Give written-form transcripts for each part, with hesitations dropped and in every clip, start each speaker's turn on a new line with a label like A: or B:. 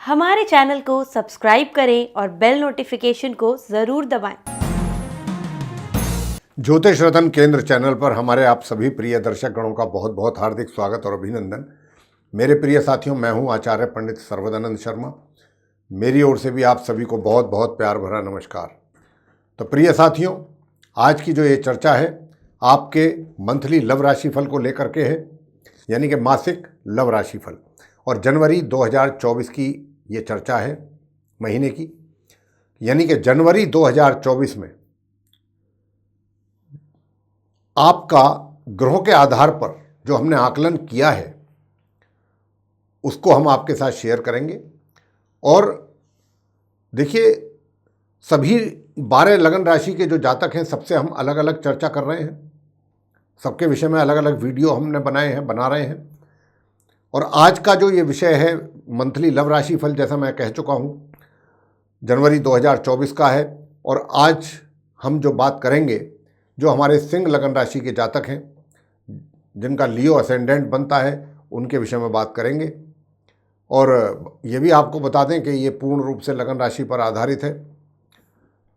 A: हमारे चैनल को सब्सक्राइब करें और बेल नोटिफिकेशन को ज़रूर दबाएं।
B: ज्योतिष रत्न केंद्र चैनल पर हमारे आप सभी प्रिय दर्शक गणों का बहुत बहुत हार्दिक स्वागत और अभिनंदन। मेरे प्रिय साथियों, मैं हूं आचार्य पंडित सर्वदानंद शर्मा। मेरी ओर से भी आप सभी को बहुत बहुत प्यार भरा नमस्कार। तो प्रिय साथियों, आज की जो ये चर्चा है आपके मंथली लव राशिफल को लेकर के है, यानी कि मासिक लव राशिफल। और जनवरी 2024 की ये चर्चा है महीने की, यानी कि जनवरी 2024 में आपका ग्रहों के आधार पर जो हमने आकलन किया है उसको हम आपके साथ शेयर करेंगे। और देखिए, सभी 12 लगन राशि के जो जातक हैं सबसे हम अलग अलग चर्चा कर रहे हैं, सबके विषय में अलग अलग वीडियो हमने बना रहे हैं। और आज का जो ये विषय है मंथली लव राशि फल, जैसा मैं कह चुका हूँ, जनवरी 2024 का है। और आज हम जो बात करेंगे, जो हमारे सिंह लगन राशि के जातक हैं जिनका लियो असेंडेंट बनता है, उनके विषय में बात करेंगे। और ये भी आपको बता दें कि ये पूर्ण रूप से लगन राशि पर आधारित है,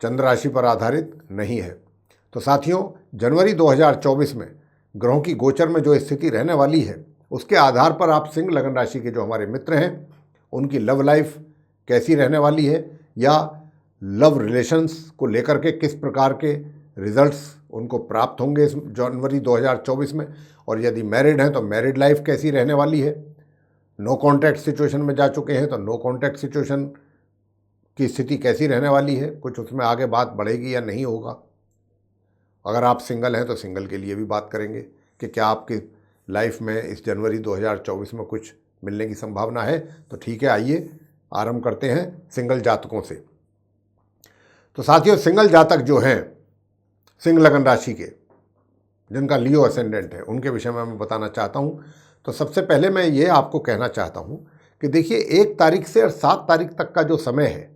B: चंद्र राशि पर आधारित नहीं है। तो साथियों, जनवरी 2024 में ग्रहों की गोचर में जो स्थिति रहने वाली है उसके आधार पर आप सिंह लगन राशि के जो हमारे मित्र हैं उनकी लव लाइफ कैसी रहने वाली है, या लव रिलेशंस को लेकर के किस प्रकार के रिजल्ट्स उनको प्राप्त होंगे इस जनवरी 2024 में। और यदि मैरिड हैं तो मैरिड लाइफ कैसी रहने वाली है, नो कॉन्टैक्ट सिचुएशन में जा चुके हैं तो नो कॉन्टैक्ट सिचुएशन की स्थिति कैसी रहने वाली है, कुछ उसमें आगे बात बढ़ेगी या नहीं होगा। अगर आप सिंगल हैं तो सिंगल के लिए भी बात करेंगे कि क्या आपकी लाइफ में इस जनवरी 2024 में कुछ मिलने की संभावना है। तो ठीक है, आइए आरंभ करते हैं सिंगल जातकों से। तो साथियों, सिंगल जातक जो हैं सिंह लगन राशि के, जिनका लियो असेंडेंट है, उनके विषय में मैं बताना चाहता हूं। तो सबसे पहले मैं ये आपको कहना चाहता हूं कि देखिए, 1 तारीख से और 7 तारीख तक का जो समय है,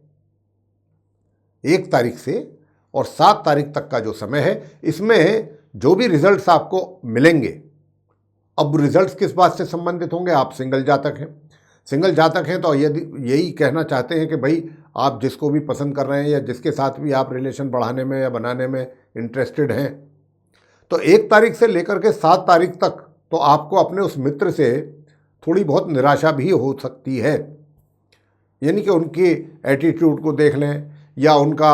B: 1 तारीख से और 7 तारीख तक का जो समय है, इसमें जो भी रिजल्ट्स आपको मिलेंगे, अब रिजल्ट्स किस बात से संबंधित होंगे, आप सिंगल जातक हैं। सिंगल जातक हैं तो यदि यही कहना चाहते हैं कि भाई आप जिसको भी पसंद कर रहे हैं या जिसके साथ भी आप रिलेशन बढ़ाने में या बनाने में इंटरेस्टेड हैं, तो 1 तारीख से लेकर के 7 तारीख तक तो आपको अपने उस मित्र से थोड़ी बहुत निराशा भी हो सकती है। यानी कि उनकी एटीट्यूड को देख लें या उनका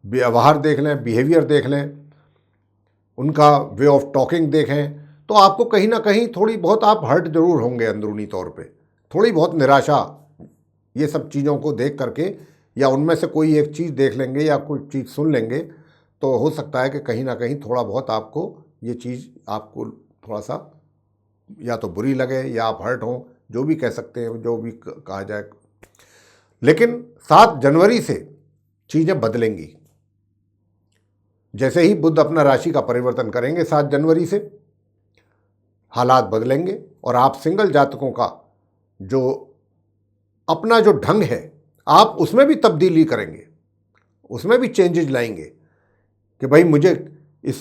B: व्यवहार देख लें, बिहेवियर देख लें, उनका वे ऑफ टॉकिंग देखें, तो आपको कहीं ना कहीं थोड़ी बहुत आप हर्ट जरूर होंगे अंदरूनी तौर पे, थोड़ी बहुत निराशा। ये सब चीज़ों को देख करके या उनमें से कोई एक चीज़ देख लेंगे या कोई चीज़ सुन लेंगे तो हो सकता है कि कहीं ना कहीं थोड़ा बहुत आपको ये चीज़ आपको थोड़ा सा या तो बुरी लगे या आप हर्ट हों, जो भी कह सकते हैं, जो भी कहा जाए। लेकिन 7 जनवरी से चीज़ें बदलेंगी। जैसे ही बुध अपना राशि का परिवर्तन करेंगे 7 जनवरी से, हालात बदलेंगे और आप सिंगल जातकों का जो अपना जो ढंग है आप उसमें भी तब्दीली करेंगे, उसमें भी चेंजेस लाएंगे कि भाई मुझे इस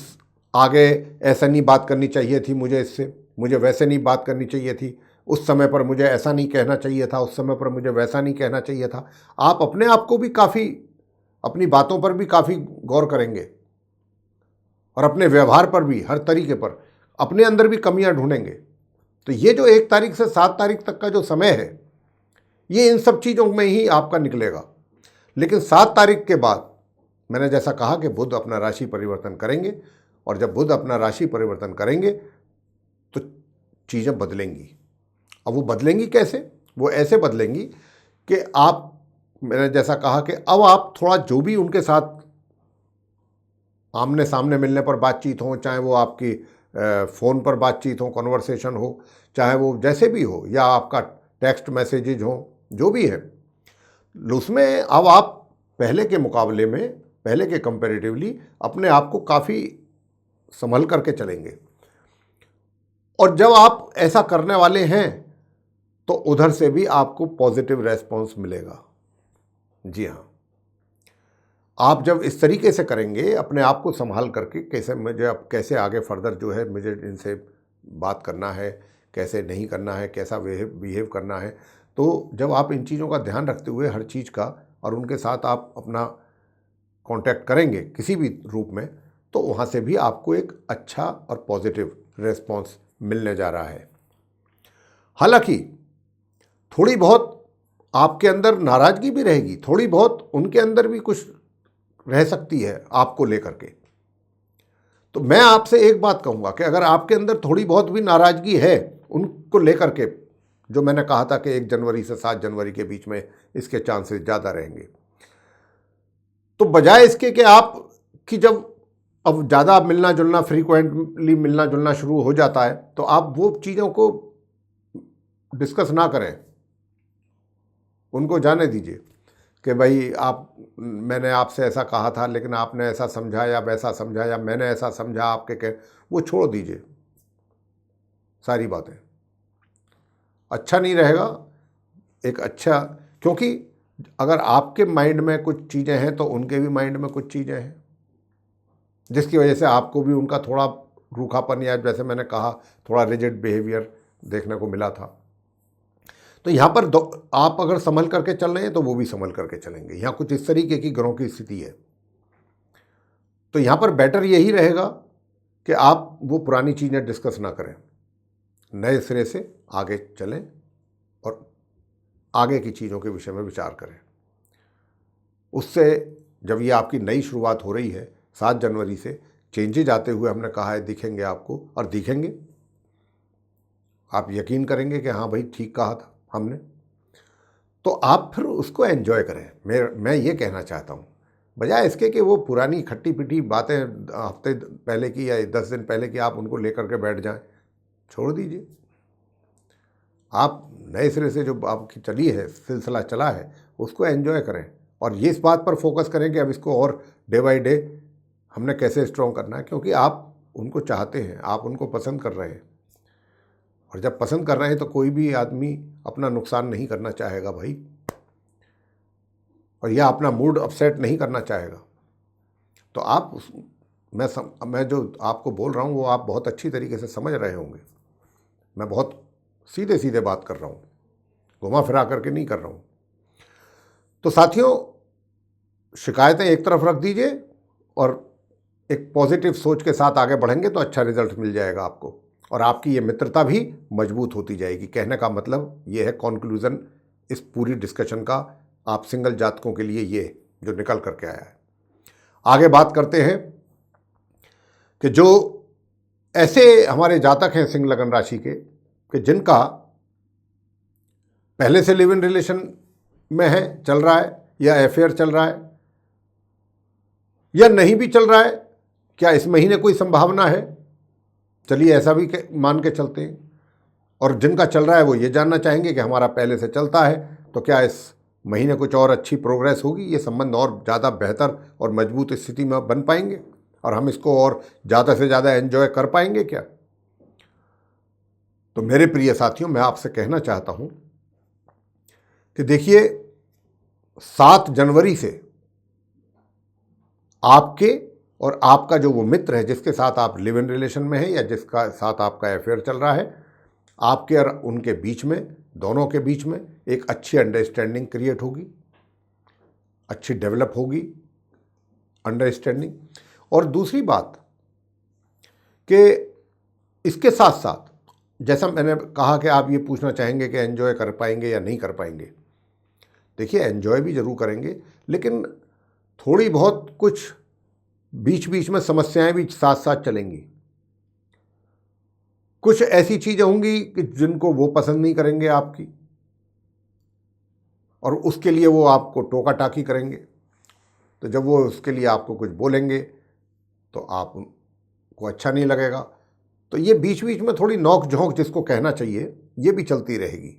B: आगे ऐसा नहीं बात करनी चाहिए थी, मुझे वैसे नहीं बात करनी चाहिए थी, उस समय पर मुझे ऐसा नहीं कहना चाहिए था, उस समय पर मुझे वैसा नहीं कहना चाहिए था। आप अपने आप को भी काफ़ी, अपनी बातों पर भी काफ़ी गौर करेंगे और अपने व्यवहार पर भी, हर तरीके पर अपने अंदर भी कमियां ढूंढेंगे। तो ये जो 1 तारीख से 7 तारीख तक का जो समय है, ये इन सब चीज़ों में ही आपका निकलेगा। लेकिन 7 तारीख के बाद मैंने जैसा कहा कि बुध अपना राशि परिवर्तन करेंगे, और जब बुध अपना राशि परिवर्तन करेंगे तो चीज़ें बदलेंगी। अब वो बदलेंगी कैसे? वो ऐसे बदलेंगी कि आप, मैंने जैसा कहा कि अब आप थोड़ा जो भी उनके साथ आमने सामने मिलने पर बातचीत हो, चाहे वो आपकी फ़ोन पर बातचीत हो, कन्वर्सेशन हो, चाहे वो जैसे भी हो, या आपका टेक्स्ट मैसेजेज हो, जो भी है, उसमें अब आप पहले के मुकाबले में, पहले के कंपैरेटिवली अपने आप को काफ़ी संभल करके चलेंगे। और जब आप ऐसा करने वाले हैं तो उधर से भी आपको पॉजिटिव रेस्पॉन्स मिलेगा। जी हाँ, आप जब इस तरीके से करेंगे, अपने आप को संभाल करके, कैसे मुझे अब कैसे आगे फर्दर जो है मुझे इनसे बात करना है, कैसे नहीं करना है, कैसा बिहेव करना है, तो जब आप इन चीज़ों का ध्यान रखते हुए हर चीज़ का और उनके साथ आप अपना कांटेक्ट करेंगे किसी भी रूप में, तो वहाँ से भी आपको एक अच्छा और पॉजिटिव रिस्पॉन्स मिलने जा रहा है। हालांकि थोड़ी बहुत आपके अंदर नाराज़गी भी रहेगी, थोड़ी बहुत उनके अंदर भी कुछ रह सकती है आपको लेकर के। तो मैं आपसे एक बात कहूँगा कि अगर आपके अंदर थोड़ी बहुत भी नाराज़गी है उनको लेकर के, जो मैंने कहा था कि 1 जनवरी से 7 जनवरी के बीच में इसके चांसेस ज़्यादा रहेंगे, तो बजाय इसके कि आप कि जब अब ज़्यादा मिलना जुलना, फ्रीक्वेंटली मिलना जुलना शुरू हो जाता है, तो आप वो चीज़ों को डिस्कस ना करें, उनको जाने दीजिए कि भाई मैंने आपसे ऐसा कहा था लेकिन आपने ऐसा समझा या वैसा समझा, या मैंने ऐसा समझा आपके कह, वो छोड़ दीजिए सारी बातें। अच्छा नहीं रहेगा एक अच्छा, क्योंकि अगर आपके माइंड में कुछ चीज़ें हैं तो उनके भी माइंड में कुछ चीज़ें हैं, जिसकी वजह से आपको भी उनका थोड़ा रूखापन या जैसे मैंने कहा थोड़ा रिजिड बिहेवियर देखने को मिला था। तो यहाँ पर आप अगर संभल करके चल रहे हैं तो वो भी संभल करके चलेंगे। यहाँ कुछ इस तरीके की ग्रहों की स्थिति है, तो यहाँ पर बेटर यही रहेगा कि आप वो पुरानी चीज़ें डिस्कस ना करें, नए सिरे से आगे चलें और आगे की चीज़ों के विषय में विचार करें। उससे जब ये आपकी नई शुरुआत हो रही है 7 जनवरी से, चेंजेज आते हुए हमने कहा है दिखेंगे आपको, और दिखेंगे, आप यकीन करेंगे कि हाँ भाई ठीक कहा था हमने, तो आप फिर उसको एंजॉय करें। मैं ये कहना चाहता हूँ, बजाय इसके कि वो पुरानी खट्टी पिटी बातें हफ्ते पहले की या 10 दिन पहले की आप उनको लेकर के बैठ जाएं, छोड़ दीजिए। आप नए सिरे से जो आपकी चली है, सिलसिला चला है, उसको एंजॉय करें और ये इस बात पर फोकस करें कि अब इसको और डे बाय डे हमने कैसे स्ट्रॉन्ग करना है, क्योंकि आप उनको चाहते हैं, आप उनको पसंद कर रहे हैं, और जब पसंद कर रहे हैं तो कोई भी आदमी अपना नुकसान नहीं करना चाहेगा भाई, और यह अपना मूड अपसेट नहीं करना चाहेगा। तो आप मैं जो आपको बोल रहा हूँ वो आप बहुत अच्छी तरीके से समझ रहे होंगे। मैं बहुत सीधे सीधे बात कर रहा हूँ, घुमा फिरा करके नहीं कर रहा हूँ। तो साथियों, शिकायतें एक तरफ रख दीजिए और एक पॉजिटिव सोच के साथ आगे बढ़ेंगे तो अच्छा रिजल्ट मिल जाएगा आपको, और आपकी ये मित्रता भी मजबूत होती जाएगी। कहने का मतलब ये है, कंक्लूजन इस पूरी डिस्कशन का आप सिंगल जातकों के लिए ये जो निकल करके आया है। आगे बात करते हैं कि जो ऐसे हमारे जातक हैं सिंह लगन राशि के, कि जिनका पहले से लिव इन रिलेशन में है, चल रहा है, या अफेयर चल रहा है, या नहीं भी चल रहा है, क्या इस महीने कोई संभावना है, चलिए ऐसा भी मान के चलते हैं, और जिनका चल रहा है वो ये जानना चाहेंगे कि हमारा पहले से चलता है तो क्या इस महीने कुछ और अच्छी प्रोग्रेस होगी, ये संबंध और ज़्यादा बेहतर और मजबूत स्थिति में बन पाएंगे और हम इसको और ज़्यादा से ज़्यादा एंजॉय कर पाएंगे क्या। तो मेरे प्रिय साथियों, मैं आपसे कहना चाहता हूँ कि देखिए 7 जनवरी से आपके और आपका जो वो मित्र है जिसके साथ आप लिव इन रिलेशन में हैं या जिसका साथ आपका अफेयर चल रहा है, आपके और उनके बीच में, दोनों के बीच में एक अच्छी अंडरस्टैंडिंग क्रिएट होगी, अच्छी डेवलप होगी अंडरस्टैंडिंग। और दूसरी बात कि इसके साथ साथ जैसा मैंने कहा कि आप ये पूछना चाहेंगे कि एंजॉय कर पाएंगे या नहीं कर पाएंगे, देखिए एंजॉय भी ज़रूर करेंगे, लेकिन थोड़ी बहुत कुछ बीच बीच में समस्याएं भी साथ साथ चलेंगी। कुछ ऐसी चीज़ें होंगी कि जिनको वो पसंद नहीं करेंगे आपकी, और उसके लिए वो आपको टोका टाकी करेंगे। तो जब वो उसके लिए आपको कुछ बोलेंगे तो आपको अच्छा नहीं लगेगा। तो ये बीच बीच में थोड़ी नोक झोंक जिसको कहना चाहिए, ये भी चलती रहेगी।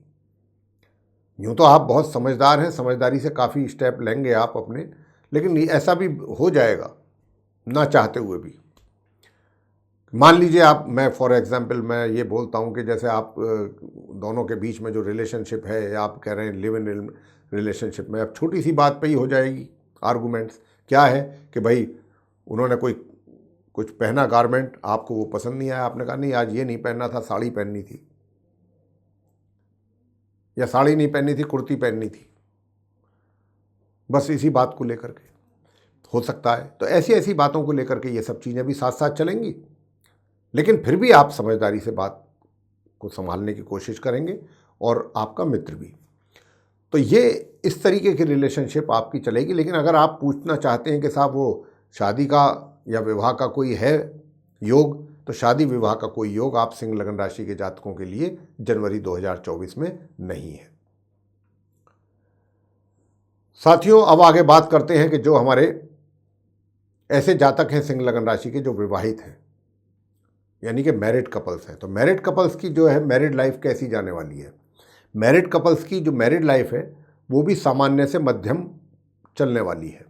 B: यूँ तो आप बहुत समझदार हैं, समझदारी से काफ़ी स्टेप लेंगे आप अपने, लेकिन ऐसा भी हो जाएगा ना चाहते हुए भी। मान लीजिए आप, मैं फॉर एग्जांपल मैं ये बोलता हूँ कि जैसे आप दोनों के बीच में जो रिलेशनशिप है, या आप कह रहे हैं लिव इन रिलेशनशिप में, अब छोटी सी बात पे ही हो जाएगी आर्गूमेंट्स। क्या है कि भाई उन्होंने कुछ पहना गारमेंट, आपको वो पसंद नहीं आया, आपने कहा नहीं आज ये नहीं पहनना था, साड़ी पहननी थी। या साड़ी नहीं पहननी थी, कुर्ती पहननी थी, बस इसी बात को लेकर के हो सकता है। तो ऐसी ऐसी बातों को लेकर के ये सब चीज़ें भी साथ साथ चलेंगी, लेकिन फिर भी आप समझदारी से बात को संभालने की कोशिश करेंगे और आपका मित्र भी। तो ये इस तरीके की रिलेशनशिप आपकी चलेगी। लेकिन अगर आप पूछना चाहते हैं कि साहब वो शादी का या विवाह का कोई है योग, तो शादी विवाह का कोई योग आप सिंह लगन राशि के जातकों के लिए जनवरी 2024 में नहीं है। साथियों, अब आगे बात करते हैं कि जो हमारे ऐसे जातक हैं सिंह लगन राशि के जो विवाहित हैं, यानी कि मैरिड कपल्स हैं। तो मैरिड कपल्स की जो है मैरिड लाइफ कैसी जाने वाली है? मैरिड कपल्स की जो मैरिड लाइफ है वो भी सामान्य से मध्यम चलने वाली है।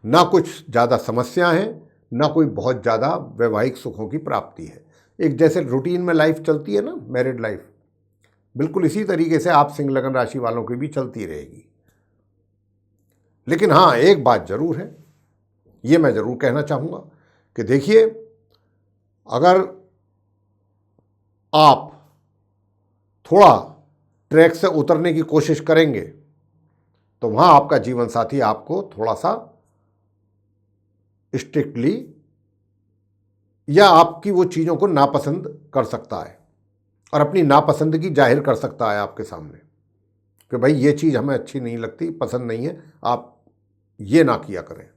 B: ना कुछ ज़्यादा समस्या हैं, ना कोई बहुत ज़्यादा वैवाहिक सुखों की प्राप्ति है। एक जैसे रूटीन में लाइफ चलती है ना मैरिड लाइफ, बिल्कुल इसी तरीके से आप सिंह लगन राशि वालों की भी चलती रहेगी। लेकिन हाँ, एक बात जरूर है, ये मैं ज़रूर कहना चाहूँगा कि देखिए, अगर आप थोड़ा ट्रैक से उतरने की कोशिश करेंगे तो वहाँ आपका जीवन साथी आपको थोड़ा सा स्ट्रिक्टली या आपकी वो चीज़ों को नापसंद कर सकता है और अपनी नापसंदगी जाहिर कर सकता है आपके सामने कि भाई ये चीज़ हमें अच्छी नहीं लगती, पसंद नहीं है, आप ये ना किया करें।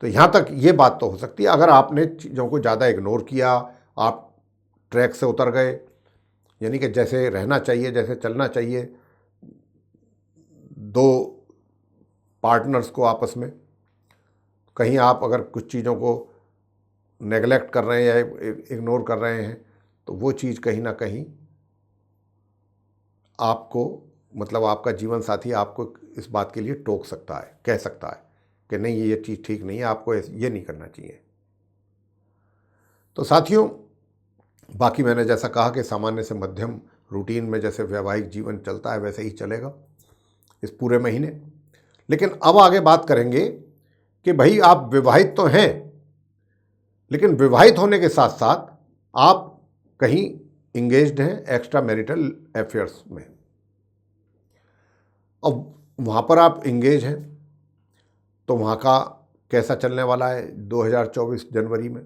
B: तो यहाँ तक ये बात तो हो सकती है। अगर आपने चीज़ों को ज़्यादा इग्नोर किया, आप ट्रैक से उतर गए, यानी कि जैसे रहना चाहिए, जैसे चलना चाहिए दो पार्टनर्स को आपस में, कहीं आप अगर कुछ चीज़ों को नेगलेक्ट कर रहे हैं या इग्नोर कर रहे हैं तो वो चीज़ कहीं ना कहीं आपको, मतलब आपका जीवन साथी आपको इस बात के लिए टोक सकता है, कह सकता है कि नहीं ये चीज़ ठीक नहीं है, आपको ये नहीं करना चाहिए। तो साथियों, बाकी मैंने जैसा कहा कि सामान्य से मध्यम रूटीन में जैसे वैवाहिक जीवन चलता है वैसे ही चलेगा इस पूरे महीने। लेकिन अब आगे बात करेंगे कि भाई आप विवाहित तो हैं, लेकिन विवाहित होने के साथ साथ आप कहीं इंगेज्ड हैं एक्स्ट्रा मैरिटल अफेयर्स में। अब वहाँ पर आप इंगेज हैं तो वहाँ का कैसा चलने वाला है 2024 जनवरी में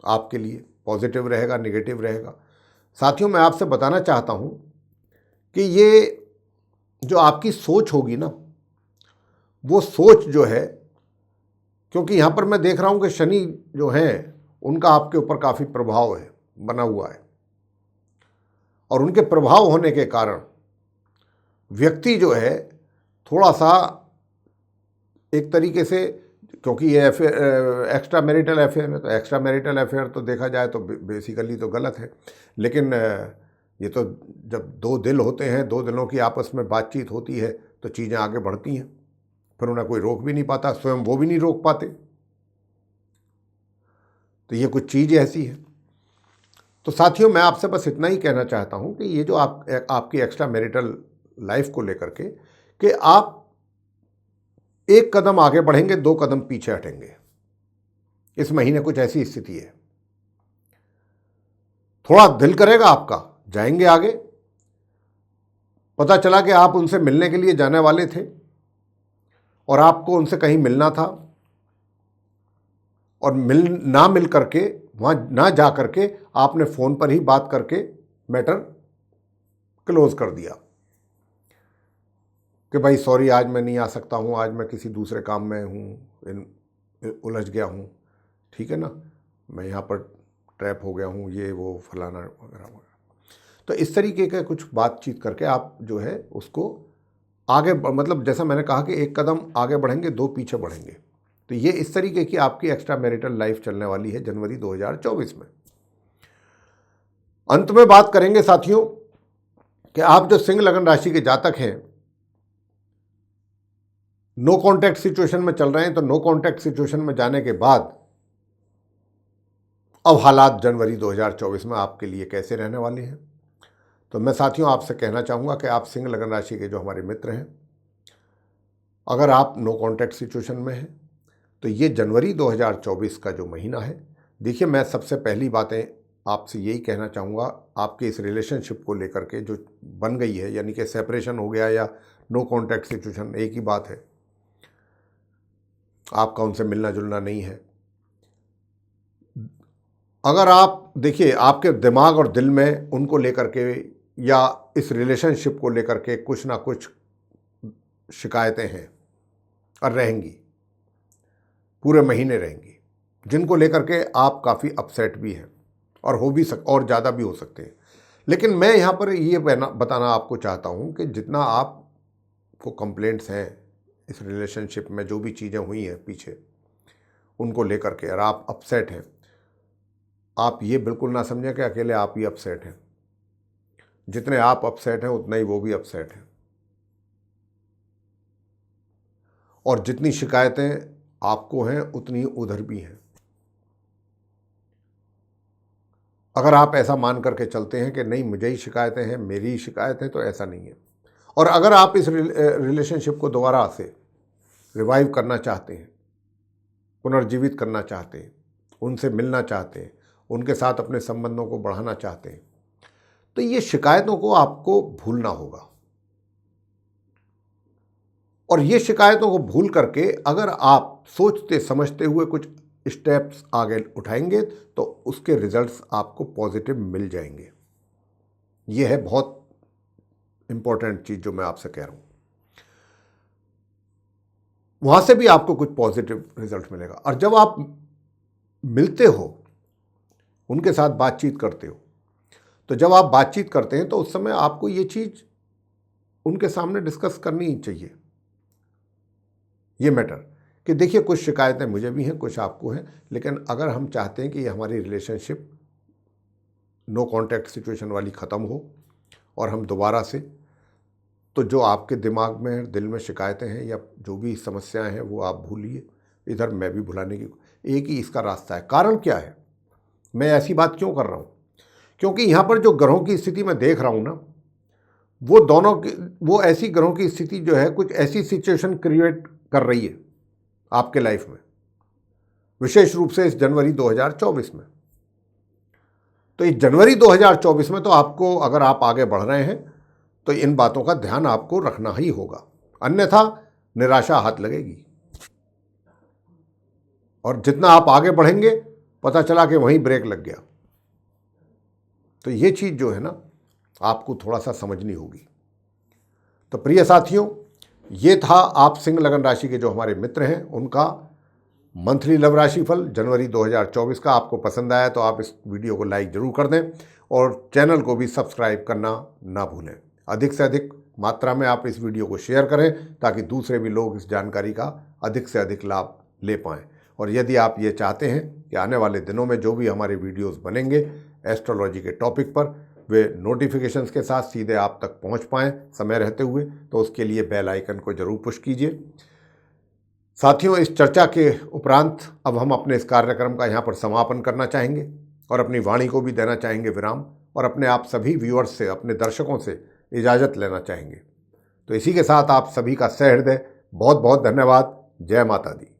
B: आपके लिए? पॉजिटिव रहेगा, नेगेटिव रहेगा? साथियों, मैं आपसे बताना चाहता हूँ कि ये जो आपकी सोच होगी ना, वो सोच जो है, क्योंकि यहाँ पर मैं देख रहा हूँ कि शनि जो है उनका आपके ऊपर काफ़ी प्रभाव है, बना हुआ है, और उनके प्रभाव होने के कारण व्यक्ति जो है थोड़ा सा एक तरीके से, क्योंकि ये एक्स्ट्रा मैरिटल अफेयर है, तो एक्स्ट्रा मैरिटल अफेयर तो देखा जाए तो बेसिकली तो गलत है, लेकिन ये तो जब दो दिल होते हैं, दो दिलों की आपस में बातचीत होती है तो चीज़ें आगे बढ़ती हैं, फिर उन्हें कोई रोक भी नहीं पाता, स्वयं वो भी नहीं रोक पाते। तो ये कुछ चीज़ ऐसी है। तो साथियों, मैं आपसे बस इतना ही कहना चाहता हूँ कि ये जो आपकी एक्स्ट्रा मैरिटल लाइफ को लेकर के कि आप एक कदम आगे बढ़ेंगे, दो कदम पीछे हटेंगे, इस महीने कुछ ऐसी स्थिति है। थोड़ा दिल करेगा आपका, जाएंगे आगे, पता चला कि आप उनसे मिलने के लिए जाने वाले थे और आपको उनसे कहीं मिलना था और मिल करके वहाँ ना जा करके आपने फ़ोन पर ही बात करके मैटर क्लोज कर दिया कि भाई सॉरी, आज मैं नहीं आ सकता हूँ, आज मैं किसी दूसरे काम में हूँ, उलझ गया हूँ, ठीक है ना, मैं यहाँ पर ट्रैप हो गया हूँ, ये वो फलाना वगैरह वगैरह। तो इस तरीके का कुछ बातचीत करके आप जो है उसको आगे, मतलब जैसा मैंने कहा कि एक कदम आगे बढ़ेंगे, दो पीछे बढ़ेंगे। तो ये इस तरीके की आपकी एक्स्ट्रा मैरिटल लाइफ चलने वाली है जनवरी 2024 में। अंत में बात करेंगे साथियों कि आप जो सिंह लगन राशि के जातक हैं, नो कॉन्टैक्ट सिचुएशन में चल रहे हैं, तो नो कॉन्टैक्ट सिचुएशन में जाने के बाद अब हालात जनवरी 2024 में आपके लिए कैसे रहने वाले हैं। तो मैं साथियों आपसे कहना चाहूँगा कि आप सिंह लगन राशि के जो हमारे मित्र हैं, अगर आप नो कॉन्टैक्ट सिचुएशन में हैं तो ये जनवरी 2024 का जो महीना है, देखिए मैं सबसे पहली बातें आपसे यही कहना चाहूँगा, आपके इस रिलेशनशिप को लेकर के जो बन गई है, यानी कि सेपरेशन हो गया या नो कॉन्टैक्ट सिचुएशन, एक ही बात है, आपका उनसे मिलना जुलना नहीं है। अगर आप देखिए, आपके दिमाग और दिल में उनको लेकर के या इस रिलेशनशिप को लेकर के कुछ ना कुछ शिकायतें हैं और रहेंगी, पूरे महीने रहेंगी, जिनको लेकर के आप काफ़ी अपसेट भी हैं और और ज़्यादा भी हो सकते हैं। लेकिन मैं यहाँ पर ये बताना आपको चाहता हूँ कि जितना आपको कंप्लेंट्स हैं इस रिलेशनशिप में, जो भी चीज़ें हुई हैं पीछे उनको लेकर के, और आप अपसेट हैं, आप ये बिल्कुल ना समझें कि अकेले आप ही अपसेट हैं। जितने आप अपसेट हैं उतना ही वो भी अपसेट हैं, और जितनी शिकायतें आपको हैं उतनी उधर भी हैं। अगर आप ऐसा मान करके चलते हैं कि नहीं मुझे ही शिकायतें हैं, मेरी ही शिकायत है, तो ऐसा नहीं है। और अगर आप इस रिलेशनशिप को दोबारा से रिवाइव करना चाहते हैं, पुनर्जीवित करना चाहते हैं, उनसे मिलना चाहते हैं, उनके साथ अपने संबंधों को बढ़ाना चाहते हैं, तो ये शिकायतों को आपको भूलना होगा। और ये शिकायतों को भूल करके अगर आप सोचते समझते हुए कुछ स्टेप्स आगे उठाएंगे तो उसके रिजल्ट्स आपको पॉजिटिव मिल जाएंगे। ये है बहुत इंपॉर्टेंट चीज़ जो मैं आपसे कह रहा हूँ। वहाँ से भी आपको कुछ पॉजिटिव रिजल्ट मिलेगा। और जब आप मिलते हो, उनके साथ बातचीत करते हो, तो जब आप बातचीत करते हैं तो उस समय आपको ये चीज़ उनके सामने डिस्कस करनी ही चाहिए, ये मैटर, कि देखिए कुछ शिकायतें मुझे भी हैं, कुछ आपको हैं, लेकिन अगर हम चाहते हैं कि हमारी रिलेशनशिप नो कॉन्टैक्ट सिचुएशन वाली ख़त्म हो और हम दोबारा से, तो जो आपके दिमाग में दिल में शिकायतें हैं या जो भी समस्याएं हैं वो आप भूलिए। इधर मैं भी भुलाने की, एक ही इसका रास्ता है। कारण क्या है, मैं ऐसी बात क्यों कर रहा हूँ? क्योंकि यहाँ पर जो ग्रहों की स्थिति मैं देख रहा हूँ ना, वो दोनों की, वो ऐसी ग्रहों की स्थिति जो है कुछ ऐसी सिचुएशन क्रिएट कर रही है आपके लाइफ में, विशेष रूप से इस जनवरी 2024 में। तो इस जनवरी 2024 में तो आपको, अगर आप आगे बढ़ रहे हैं तो इन बातों का ध्यान आपको रखना ही होगा, अन्यथा निराशा हाथ लगेगी। और जितना आप आगे बढ़ेंगे पता चला कि वहीं ब्रेक लग गया। तो ये चीज़ जो है ना, आपको थोड़ा सा समझनी होगी। तो प्रिय साथियों, ये था आप सिंह लगन राशि के जो हमारे मित्र हैं उनका मंथली लव राशिफल जनवरी 2024 का। आपको पसंद आया तो आप इस वीडियो को लाइक जरूर कर दें और चैनल को भी सब्सक्राइब करना ना भूलें। अधिक से अधिक मात्रा में आप इस वीडियो को शेयर करें ताकि दूसरे भी लोग इस जानकारी का अधिक से अधिक लाभ ले पाएँ। और यदि आप ये चाहते हैं कि आने वाले दिनों में जो भी हमारे वीडियोस बनेंगे एस्ट्रोलॉजी के टॉपिक पर, वे नोटिफिकेशंस के साथ सीधे आप तक पहुंच पाएँ समय रहते हुए, तो उसके लिए बेल आइकन को जरूर पुश कीजिए। साथियों, इस चर्चा के उपरांत अब हम अपने इस कार्यक्रम का यहाँ पर समापन करना चाहेंगे और अपनी वाणी को भी देना चाहेंगे विराम, और अपने आप सभी व्यूअर्स से, अपने दर्शकों से इजाज़त लेना चाहेंगे। तो इसी के साथ आप सभी का सहृदय बहुत बहुत धन्यवाद। जय माता दी।